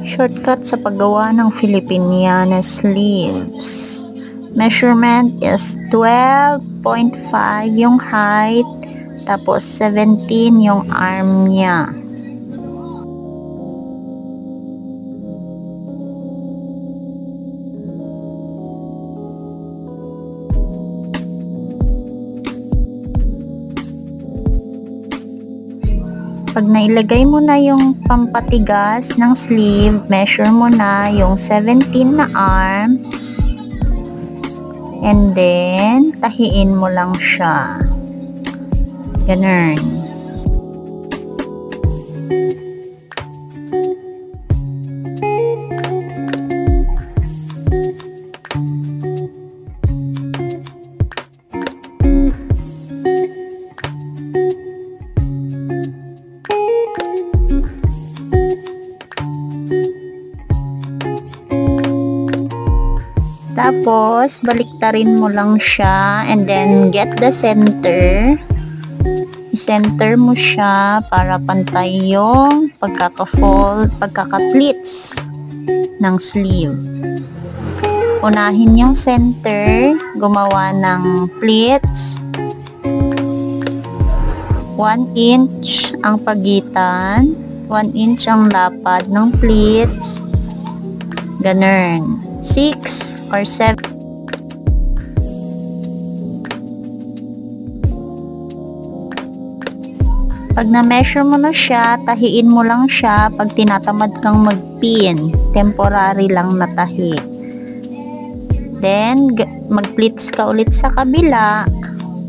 Shortcut sa paggawa ng Filipiniana sleeves. Measurement is 12.5 yung height, tapos 17 yung arm niya. Pag nailagay mo na yung pampatigas ng sleeve, measure mo na yung 17 na arm, and then tahiin mo lang siya. Ganun. Tapos, baliktarin mo lang siya and then get the center. I-center mo siya para pantay yung pagkaka-fold, pagkaka-pleats ng sleeve. Unahin yung center, gumawa ng pleats. 1 inch ang pagitan, 1 inch ang lapad ng pleats. Ganun. 6 or 7. Pag na-measure mo na siya, tahiin mo lang siya pag tinatamad kang mag-pin. Temporary lang na tahi. Then, mag-pleats ka ulit sa kabila.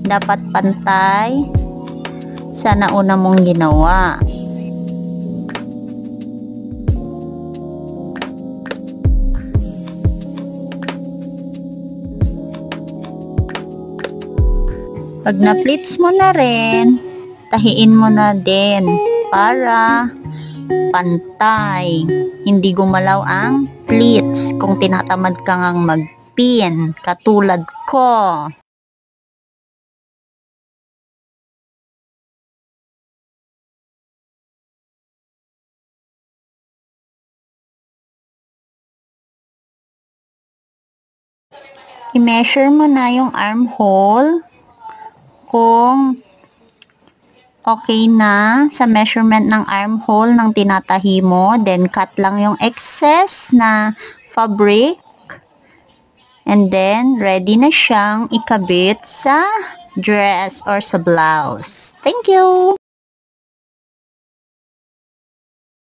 Dapat pantay sa nauna mong ginawa. Pag na-pleats mo na rin, tahiin mo na din para pantay. Hindi gumalaw ang pleats kung tinatamad ka ngang mag-pin, katulad ko. I-measure mo na yung armhole. Kung okay na sa measurement ng armhole ng tinatahi mo, then cut lang yung excess na fabric, and then ready na siyang ikabit sa dress or sa blouse. Thank you!